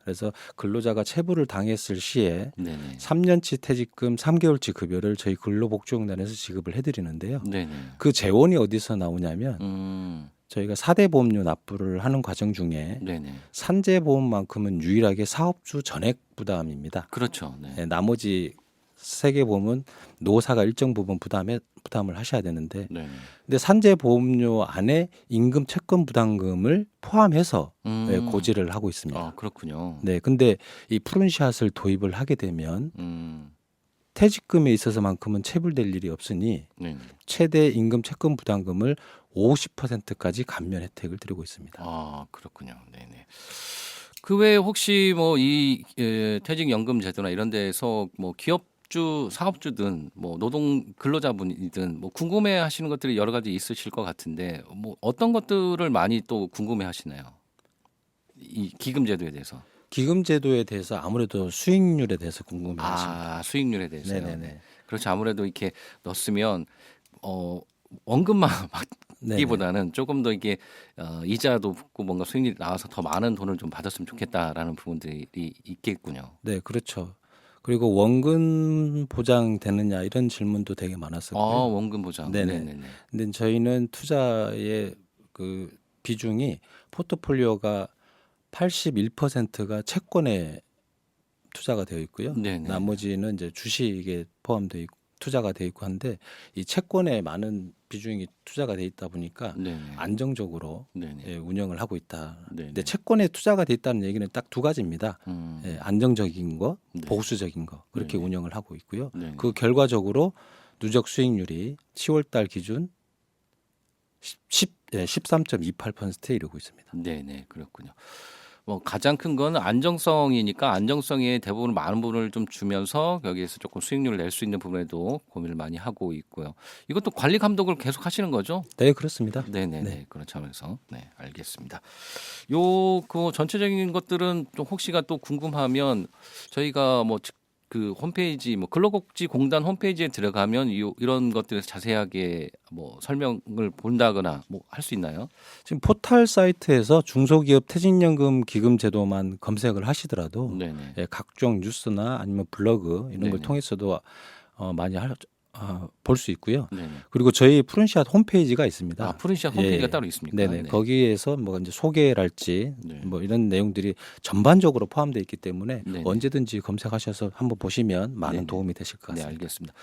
그래서 근로자가 체불을 당했을 시에 네네. 3년치 퇴직금 3개월치 급여를 저희 근로복지공단에서 지급을 해드리는데요. 네네. 그 재원이 어디서 나오냐면 저희가 4대 보험료 납부를 하는 과정 중에 네네. 산재보험만큼은 유일하게 사업주 전액 부담입니다. 그렇죠. 네. 나머지 세계보험은 노사가 일정 부분 부담을 하셔야 되는데, 네. 근데 산재보험료 안에 임금 채권 부담금을 포함해서 고지를 하고 있습니다. 아, 그렇군요. 네, 근데 이 푸른샷을 도입을 하게 되면 음. 퇴직금에 있어서만큼은 체불될 일이 없으니 네. 최대 임금 채권 부담금을 50%까지 감면 혜택을 드리고 있습니다. 아, 그렇군요. 네네. 그 외에 혹시 뭐 이 퇴직연금 제도나 이런 데에서 뭐 기업주, 사업주든 뭐 노동 근로자분이든 뭐 궁금해하시는 것들이 여러 가지 있으실 것 같은데 뭐 어떤 것들을 많이 또 궁금해하시나요? 이 기금 제도에 대해서. 기금 제도에 대해서 아무래도 수익률에 대해서 궁금해하십니다. 아, 수익률에 대해서요. 네네네. 그렇죠. 아무래도 이렇게 넣었으면 원금만 네네. 받기보다는 조금 더 이게 이자도 붙고 뭔가 수익률이 나와서 더 많은 돈을 좀 받았으면 좋겠다라는 부분들이 있겠군요. 네, 그렇죠. 그리고 원금 보장 되느냐 이런 질문도 되게 많았었고요. 원금 보장. 네네. 네네네. 근데 저희는 투자의 그 비중이 포트폴리오가 81%가 채권에 투자가 되어 있고요. 네네. 나머지는 이제 주식에 포함되어 있고 투자가 되어 있고 한데 이 채권에 많은 비중이 투자가 되어 있다 보니까 네네. 안정적으로 네네. 예, 운영을 하고 있다. 네네. 근데 채권에 투자가 되어 있다는 얘기는 딱 두 가지입니다. 예, 안정적인 거, 네. 보수적인 거 그렇게 네네. 운영을 하고 있고요. 네네. 그 결과적으로 누적 수익률이 10월달 기준 13.28%에 이르고 있습니다. 네네, 그렇군요. 뭐 가장 큰 건 안정성이니까 안정성에 대부분 많은 부분을 좀 주면서 여기에서 조금 수익률을 낼 수 있는 부분에도 고민을 많이 하고 있고요. 이것도 관리 감독을 계속 하시는 거죠? 네, 그렇습니다. 네네네. 네. 그렇지 하면서 네, 알겠습니다. 요 그 전체적인 것들은 좀 혹시가 또 궁금하면 저희가 뭐 그 홈페이지 뭐 근로복지공단 홈페이지에 들어가면 이런 것들에서 자세하게 뭐 설명을 본다거나 뭐 할 수 있나요? 지금 포털 사이트에서 중소기업 퇴직연금 기금 제도만 검색을 하시더라도 네네. 예, 각종 뉴스나 아니면 블로그 이런 걸 네네. 통해서도 많이 볼 수 있고요. 네네. 그리고 저희 푸른샷 홈페이지가 있습니다. 아, 푸른샷 홈페이지가 예. 따로 있습니까? 네네. 네. 거기에서 뭐 이제 소개랄지 네. 뭐 이런 내용들이 전반적으로 포함되어 있기 때문에 네네. 언제든지 검색하셔서 한번 보시면 많은 네네. 도움이 되실 것 네, 같습니다. 알겠습니다.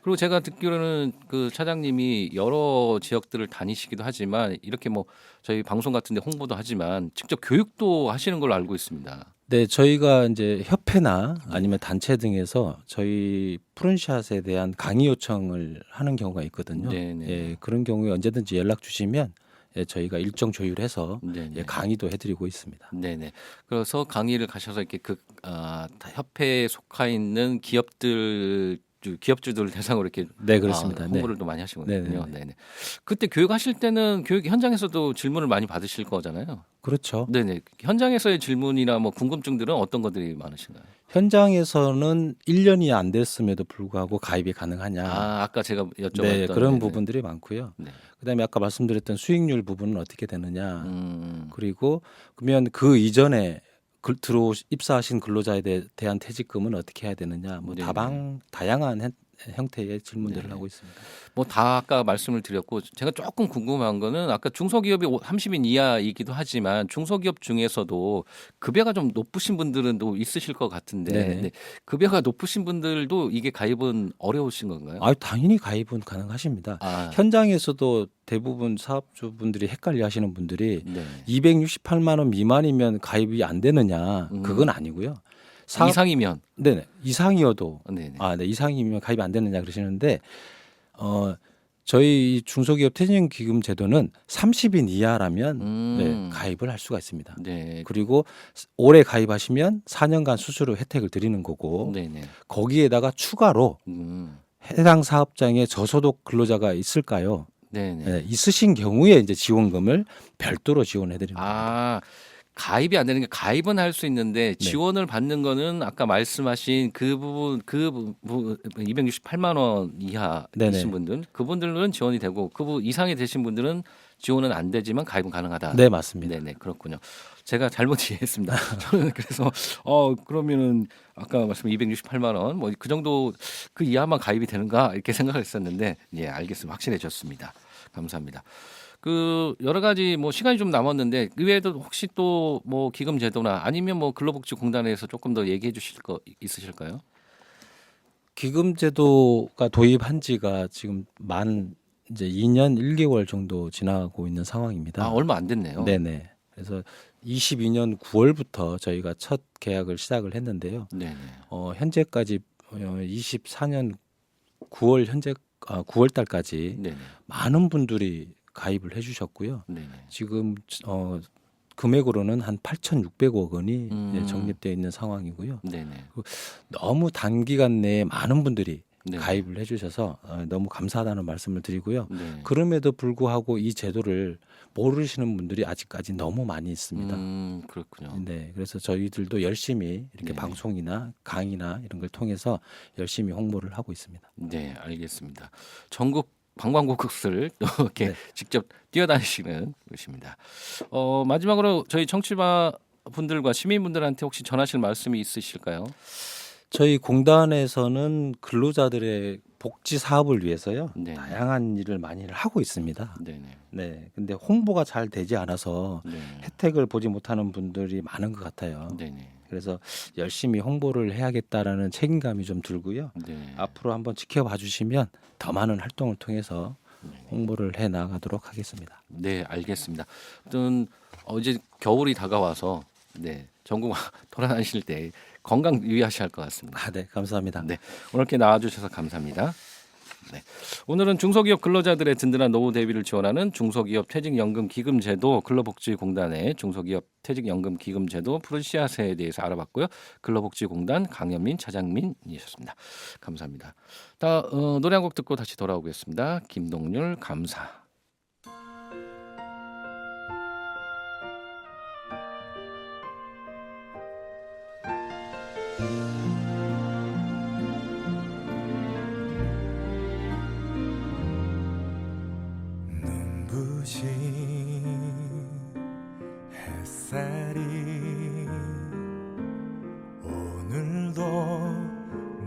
그리고 제가 듣기로는 그 차장님이 여러 지역들을 다니시기도 하지만 이렇게 뭐 저희 방송 같은데 홍보도 하지만 직접 교육도 하시는 걸로 알고 있습니다. 네, 저희가 이제 협회나 아니면 단체 등에서 저희 푸른샷에 대한 강의 요청을 하는 경우가 있거든요. 네네. 예, 그런 경우에 언제든지 연락 주시면 예, 저희가 일정 조율해서 네네. 예, 강의도 해드리고 있습니다. 네네. 그래서 강의를 가셔서 이렇게 협회에 속해 있는 기업주들 대상으로 이렇게 네, 그렇습니다. 홍보를 또 많이 하시군요. 네네네. 네네. 그때 교육하실 때는 교육 현장에서도 질문을 많이 받으실 거잖아요. 그렇죠. 네네. 현장에서의 질문이나 뭐 궁금증들은 어떤 것들이 많으신가요? 현장에서는 1년이 안 됐음에도 불구하고 가입이 가능하냐. 아까 제가 여쭤봤던 네, 그런 네네. 부분들이 많고요. 네. 그다음에 아까 말씀드렸던 수익률 부분은 어떻게 되느냐. 음. 그리고 그러면 그 이전에 입사하신 근로자에 대한 퇴직금은 어떻게 해야 되느냐. 뭐 네네. 다양한 형태의 질문들을 네네. 하고 있습니다. 뭐 다 아까 말씀을 드렸고 제가 조금 궁금한 거는 아까 중소기업이 30인 이하이기도 하지만 중소기업 중에서도 급여가 좀 높으신 분들은 또 있으실 것 같은데 네네. 네. 급여가 높으신 분들도 이게 가입은 어려우신 건가요? 당연히 가입은 가능하십니다. 아, 현장에서도 대부분 사업주분들이 헷갈려하시는 분들이 네. 268만 원 미만이면 가입이 안 되느냐. 그건 아니고요. 이상이면 네네. 이상이어도 네네. 네, 이상이면 가입이 안 되느냐 그러시는데 저희 중소기업 퇴직기금 제도는 30인 이하라면 네, 가입을 할 수가 있습니다. 네. 그리고 올해 가입하시면 4년간 수수료 혜택을 드리는 거고 네네. 거기에다가 추가로 해당 사업장에 저소득 근로자가 있을까요? 네네. 네, 있으신 경우에 이제 지원금을 별도로 지원해 드립니다. 아, 가입이 안 되는 게 가입은 할 수 있는데 네. 지원을 받는 거는 아까 말씀하신 그 부분 268만 원 이하이신 네네. 분들 그분들은 지원이 되고 그 이상이 되신 분들은 지원은 안 되지만 가입은 가능하다. 네, 맞습니다. 네네, 그렇군요. 제가 잘못 이해했습니다. 저는 그래서 그러면은 아까 말씀 268만 원 뭐 그 정도 그 이하만 가입이 되는가 이렇게 생각을 했었는데 예, 알겠습니다. 확실해졌습니다. 감사합니다. 그 여러 가지 뭐 시간이 좀 남았는데 그 외에도 혹시 또 뭐 기금 제도나 아니면 뭐 근로복지공단에서 조금 더 얘기해 주실 거 있으실까요? 기금제도가 도입한 지가 지금 이제 2년 1개월 정도 지나고 있는 상황입니다. 아, 얼마 안 됐네요. 네네. 그래서 22년 9월부터 저희가 첫 계약을 시작을 했는데요. 네네. 현재까지 24년 9월 달까지 네네. 많은 분들이 가입을 해주셨고요. 네네. 지금 금액으로는 한 8,600억 원이 적립되어 있는 상황이고요. 네네. 너무 단기간 내에 많은 분들이 네네. 가입을 해주셔서 너무 감사하다는 말씀을 드리고요. 네. 그럼에도 불구하고 이 제도를 모르시는 분들이 아직까지 너무 많이 있습니다. 그렇군요. 네, 그래서 저희들도 열심히 이렇게 네네. 방송이나 강의나 이런 걸 통해서 열심히 홍보를 하고 있습니다. 네, 알겠습니다. 전국 방방곡 곳을 또 이렇게 네. 직접 뛰어다니시는 것입니다. 마지막으로 저희 청취자 분들과 시민분들한테 혹시 전하실 말씀이 있으실까요? 저희 공단에서는 근로자들의 복지 사업을 위해서요. 네. 다양한 일을 많이 하고 있습니다. 네네. 네, 근데 홍보가 잘 되지 않아서 네. 혜택을 보지 못하는 분들이 많은 것 같아요. 네네. 그래서 열심히 홍보를 해야겠다라는 책임감이 좀 들고요. 네. 앞으로 한번 지켜봐 주시면 더 많은 활동을 통해서 홍보를 해 나가도록 하겠습니다. 네, 알겠습니다. 어떤 이제 겨울이 다가와서 네 전국 돌아다니실 때 건강 유의하셔야 할 것 같습니다. 아, 네, 감사합니다. 네, 오늘 이렇게 나와주셔서 감사합니다. 네, 오늘은 중소기업 근로자들의 든든한 노후 대비를 지원하는 중소기업 퇴직연금기금제도 근로복지공단의 중소기업 퇴직연금기금제도 푸르시아세에 대해서 알아봤고요. 근로복지공단 강현민 차장님이셨습니다. 감사합니다. 노래 한 곡 듣고 다시 돌아오겠습니다. 김동률 감사. 눈부신 햇살이 오늘도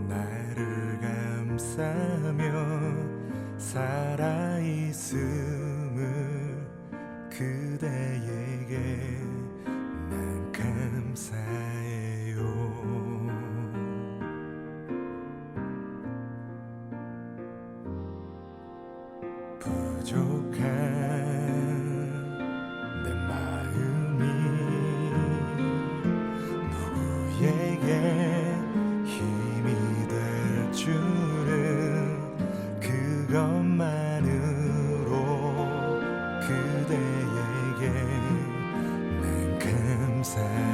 나를 감싸며 살아있음을 그대에게 난 감사해요. 부족한 내 마음이 누구에게 힘이 될 줄은 그것만으로 그대에게 난 감사해요.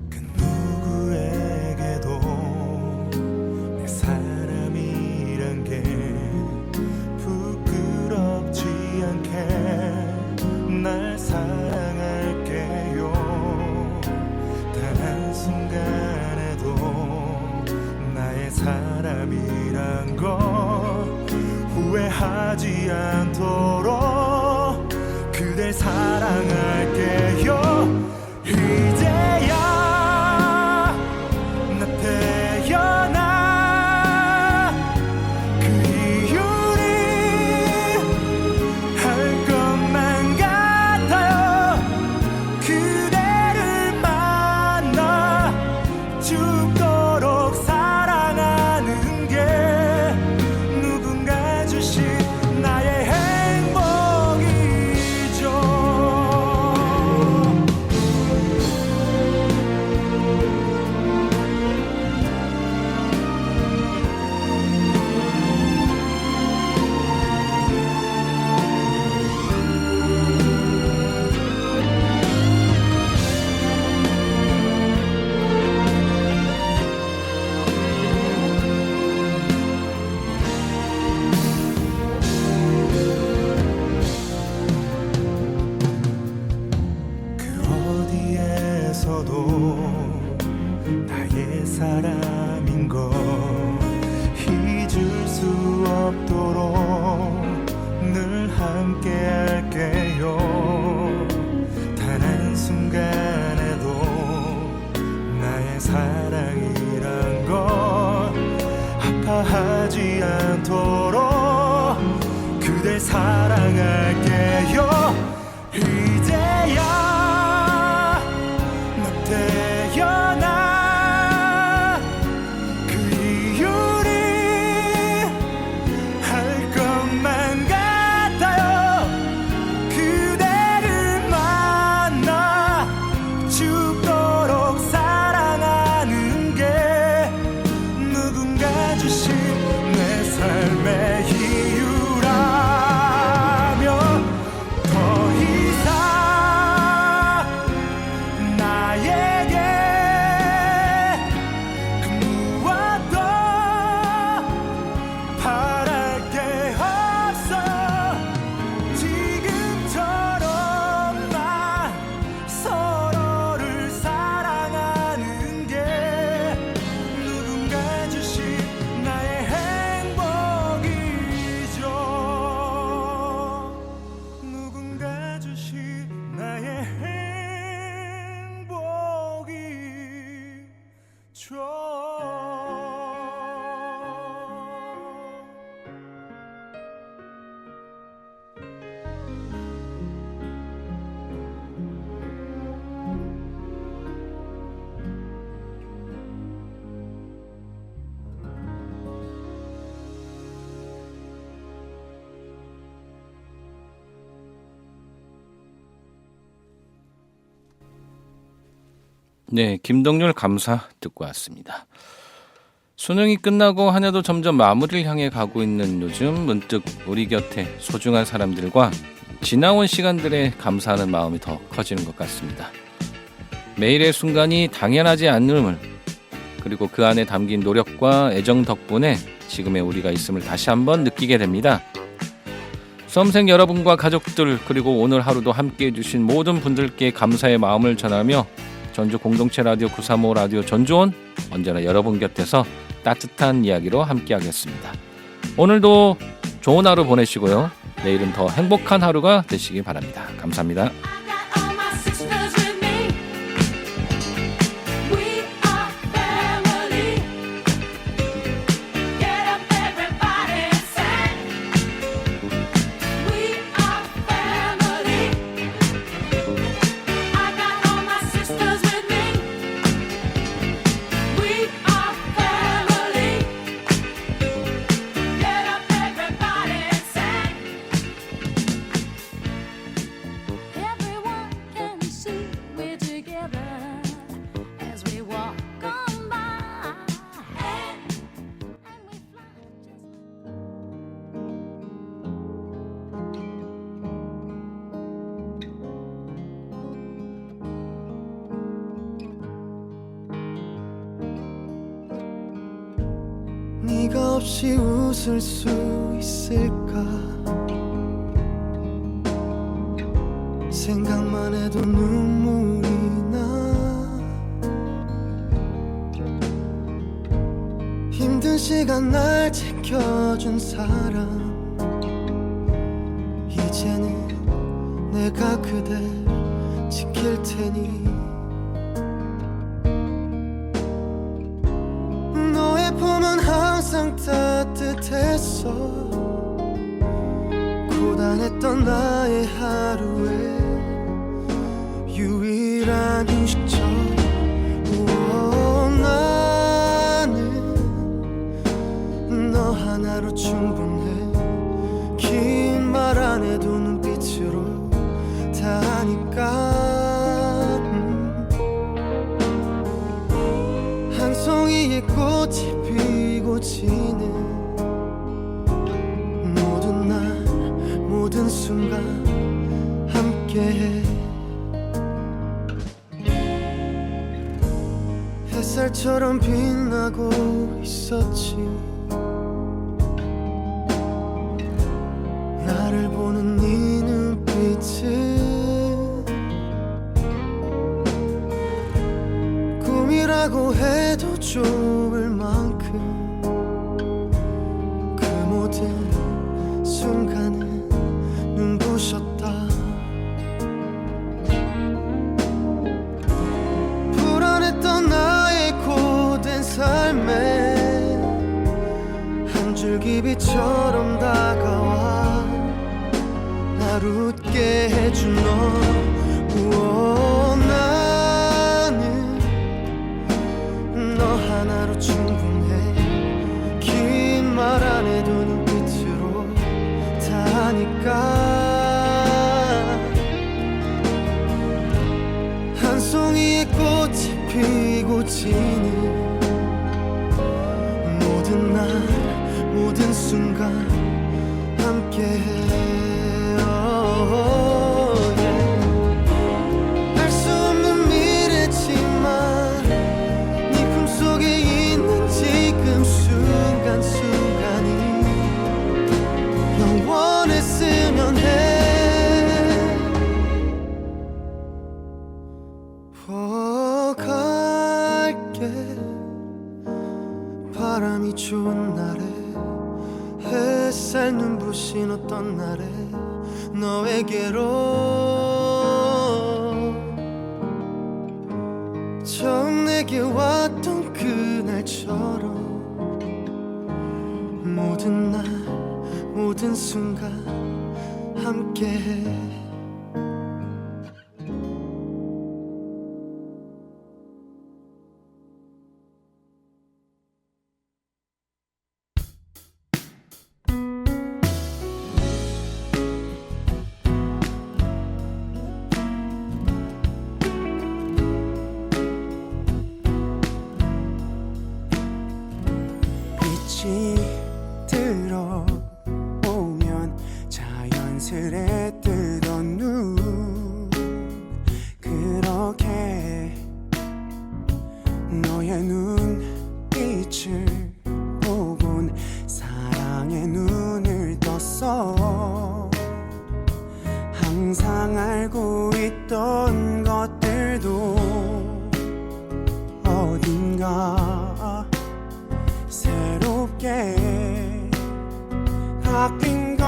그 누구에게도 내 사람이란 게 부끄럽지 않게 날 사랑할게요. 단 한순간에도 나의 사람이란 걸 후회하지 않도록 그댈 사랑할게요. 이제야 나 태어나 그 이유는 할 것만 같아요. 그대를 만나 죽도록 사랑하는 게 누군가 주신 나의 행복이죠. 그 어디에서도 나의 사람인 걸 잊을 수 없도록 늘 함께 할게요. 단 한순간에도 나의 사랑이란 걸 아파하지 않도록 그댈 사랑할게요. 이제야 네, 김동률 감사 듣고 왔습니다. 수능이 끝나고 한 해도 점점 마무리를 향해 가고 있는 요즘 문득 우리 곁에 소중한 사람들과 지나온 시간들에 감사하는 마음이 더 커지는 것 같습니다. 매일의 순간이 당연하지 않음을, 그리고 그 안에 담긴 노력과 애정 덕분에 지금의 우리가 있음을 다시 한번 느끼게 됩니다. 수험생 여러분과 가족들, 그리고 오늘 하루도 함께해 주신 모든 분들께 감사의 마음을 전하며 전주 공동체 라디오 935 라디오 전주온 언제나 여러분 곁에서 따뜻한 이야기로 함께하겠습니다. 오늘도 좋은 하루 보내시고요. 내일은 더 행복한 하루가 되시길 바랍니다. 감사합니다. Everyone can see we're together as we walk on by. And we fly just 네가 없이 웃을 수 있을까 생각만 해도 눈물이 나 힘든 시간 날 지켜준 사람 이제는 내가 그댈 지킬 테니 너의 품은 항상 따뜻했어 고단했던 나의 하루에 유일한 휴식처 나는 너 하나로 충분해 긴 말 안 해도 눈빛으로 다 아니까 한 송이의 꽃이 피고 지는 모든 날 모든 순간 함께해 햇살처럼 빛나고 있었지 나를 보는 네 눈빛은 꿈이라고 해도 좋을 만큼 그 모든 순간은 눈부셨다 불안했던 나의 고된 삶에 한 줄기비처럼 다가와 날 웃게 해준 너 나는 너 하나로 충분해 긴 말 안 해도 눈빛으로 다 아니까 한 송이의 꽃이 피고 지는 모든 날 모든 순간 함께해 알 수 없는 미래지만 네 품속에 있는 지금 순간순간이 영원했으면 해 갈게 바람이 좋은 날에 햇살 눈부신 어떤 날에 너에게로 처음 내게 왔던 그날처럼 모든 날 모든 순간 함께해 밤에 뜨던 눈 그렇게 너의 눈빛을 보곤 사랑의 눈을 떴어. 항상 알고 있던 것들도 어딘가 새롭게 바뀐 것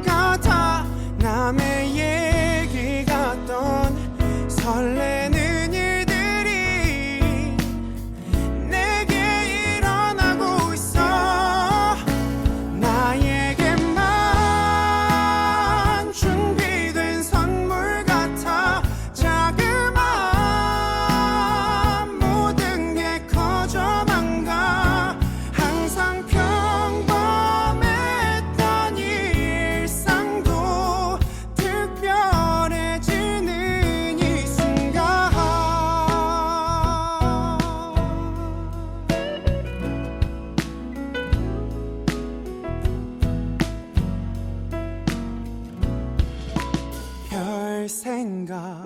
같아. 남의 얘기 같던 설레는 일들이 내게 일어나고 있어. 나에게만 준비된 선물 같아. 자그마한 모든 게 커져만 가. 항상 평범했던 일상도 특별해지는 이 순간. 별 생각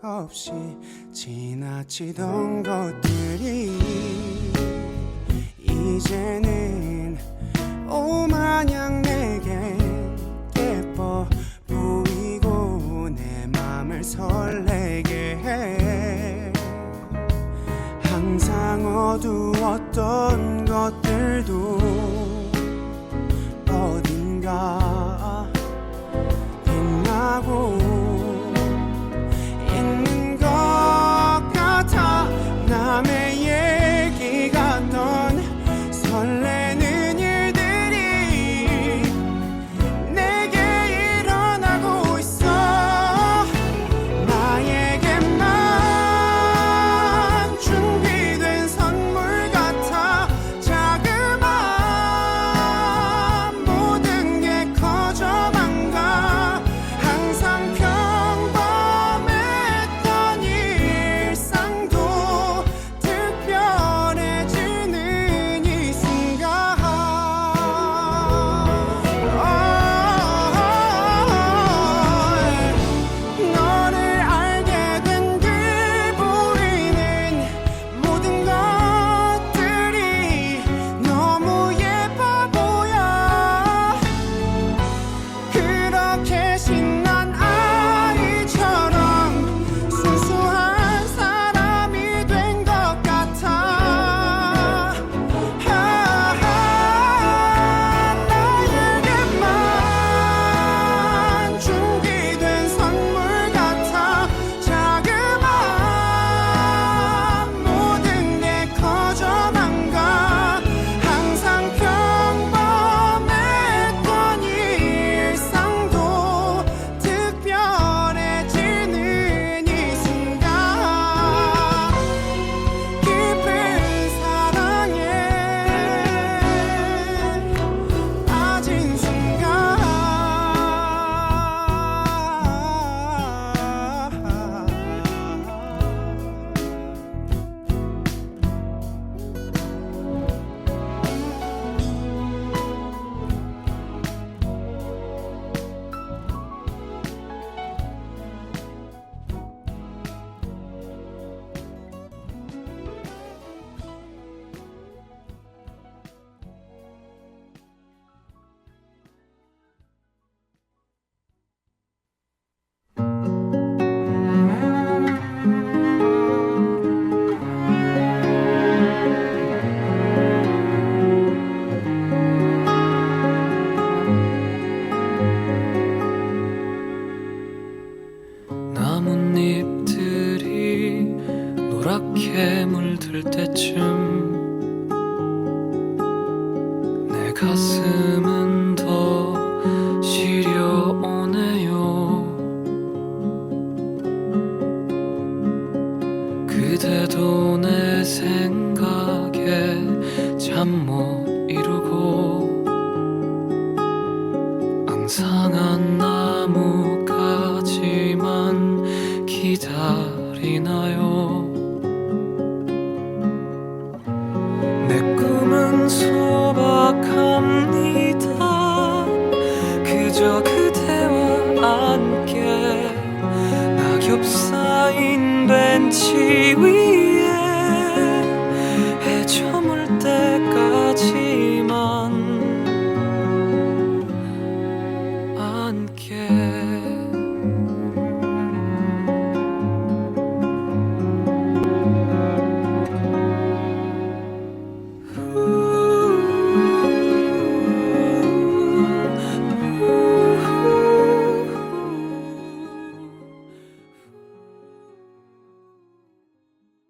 없이 지나치던 것들이 이제는 오마냥 내겐 예뻐 보이고 내 맘을 설레게 해. 항상 어두웠던 것들도 어딘가 빛나고 있는 것 같아. 남의 얘기 같던 설레는 일들이 내게 일어나고 있어. 나에게만 준비된 선물 같아. 자그마한 모든 게 커져만 가. 항상 평범했던 일상도 특별해지는 이 순간. 너를 알게 된 그 보이는 모든 것들이 너무 예뻐 보여. 그렇게 신난 아이처럼 순수한 사람이 된 것 같아. 나에게만 준비된 선물 같아. 자그마한 모든 게 커져만 가. 항상 평범했던 일상도 특별해지는 이 순간. 깊은 사랑에 빠진 순간. 나뭇잎들이 노랗게 물들 때쯤 내 가슴은 더 시려오네요. 그대도 내 생각에 잠 못 이루고 앙상한 나뭇가지만 기다리나요. 내 꿈은 소박합니다. 그저 그대와 함께 낙엽 쌓인 벤치 위